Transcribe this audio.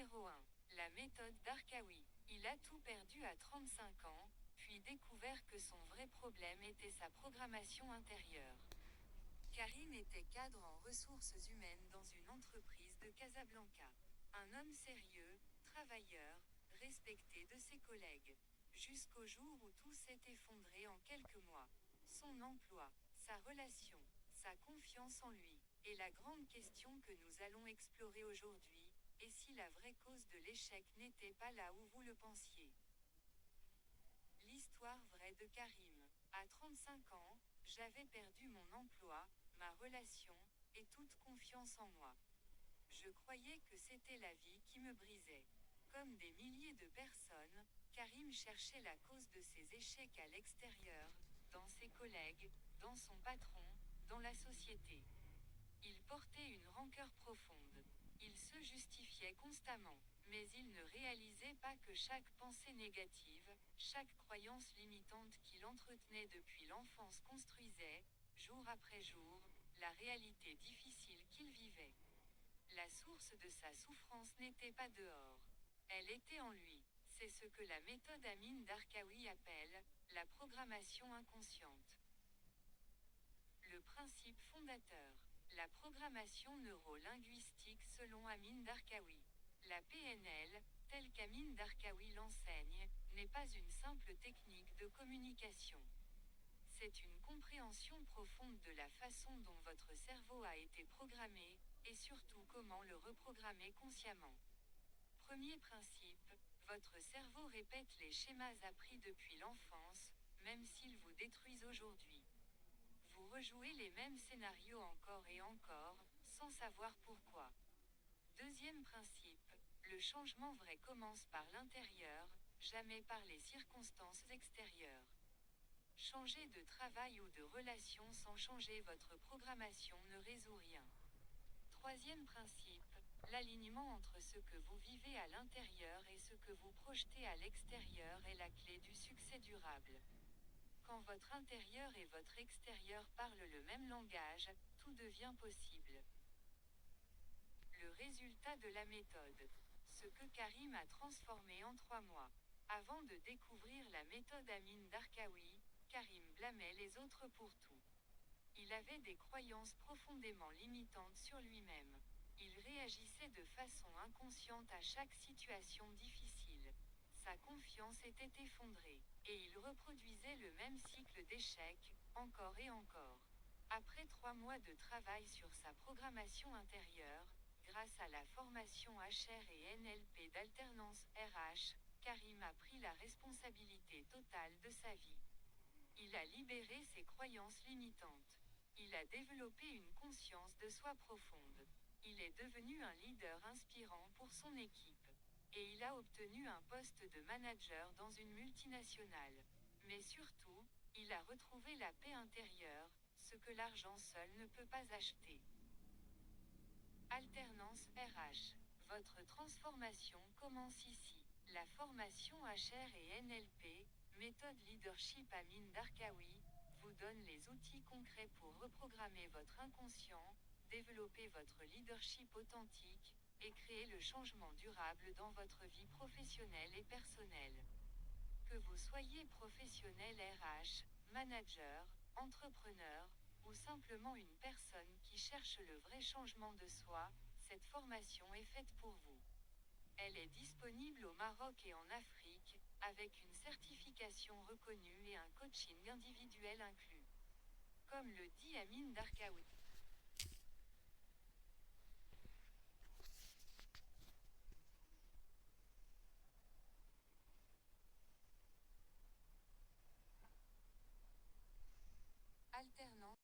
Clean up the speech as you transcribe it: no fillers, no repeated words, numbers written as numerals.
Numéro 1. La méthode d'Arkawi. Il a tout perdu à 35 ans, puis découvert que son vrai problème était sa programmation intérieure. Karim était cadre en ressources humaines dans une entreprise de Casablanca. Un homme sérieux, travailleur, respecté de ses collègues. Jusqu'au jour où tout s'est effondré en quelques mois. Son emploi, sa relation, sa confiance en lui. Et la grande question que nous allons explorer aujourd'hui, et si la vraie cause de l'échec n'était pas là où vous le pensiez. L'histoire vraie de Karim. À 35 ans, j'avais perdu mon emploi, ma relation, et toute confiance en moi. Je croyais que c'était la vie qui me brisait. Comme des milliers de personnes, Karim cherchait la cause de ses échecs à l'extérieur, dans ses collègues, dans son patron, dans la société. Il portait une rancœur profonde. Il se justifiait constamment, mais il ne réalisait pas que chaque pensée négative, chaque croyance limitante qu'il entretenait depuis l'enfance construisait, jour après jour, la réalité difficile qu'il vivait. La source de sa souffrance n'était pas dehors. Elle était en lui. C'est ce que la méthode Amin Darkawi appelle la programmation inconsciente. Le principe fondateur. La programmation neuro-linguistique selon Amin Darkawi. La PNL, telle qu'Amin Darkawi l'enseigne, n'est pas une simple technique de communication. C'est une compréhension profonde de la façon dont votre cerveau a été programmé, et surtout comment le reprogrammer consciemment. Premier principe, votre cerveau répète les schémas appris depuis l'enfance, même s'ils vous détruisent aujourd'hui. Vous rejouez les mêmes scénarios encore et encore, sans savoir pourquoi. Deuxième principe, le changement vrai commence par l'intérieur, jamais par les circonstances extérieures. Changer de travail ou de relation sans changer votre programmation ne résout rien. Troisième principe, l'alignement entre ce que vous vivez à l'intérieur et ce que vous projetez à l'extérieur est la clé du succès durable. Quand votre intérieur et votre extérieur parlent le même langage, tout devient possible. Le résultat de la méthode. Ce que Karim a transformé en 3 mois. Avant de découvrir la méthode Amin Darkawi, Karim blâmait les autres pour tout. Il avait des croyances profondément limitantes sur lui-même. Il réagissait de façon inconsciente à chaque situation difficile. Sa confiance était effondrée, et il reproduisait le même cycle d'échecs, encore et encore. Après 3 mois de travail sur sa programmation intérieure, grâce à la formation HR et NLP d'alternance RH, Karim a pris la responsabilité totale de sa vie. Il a libéré ses croyances limitantes. Il a développé une conscience de soi profonde. Il est devenu un leader inspirant pour son équipe. Et il a obtenu un poste de manager dans une multinationale. Mais surtout, il a retrouvé la paix intérieure, ce que l'argent seul ne peut pas acheter. Alternance RH. Votre transformation commence ici. La formation HR et NLP, méthode leadership Amin Darkawi, vous donne les outils concrets pour reprogrammer votre inconscient, développer votre leadership authentique, et créer le changement durable dans votre vie professionnelle et personnelle. Que vous soyez professionnel RH, manager, entrepreneur, ou simplement une personne qui cherche le vrai changement de soi, cette formation est faite pour vous. Elle est disponible au Maroc et en Afrique, avec une certification reconnue et un coaching individuel inclus. Comme le dit Amin Darkawi.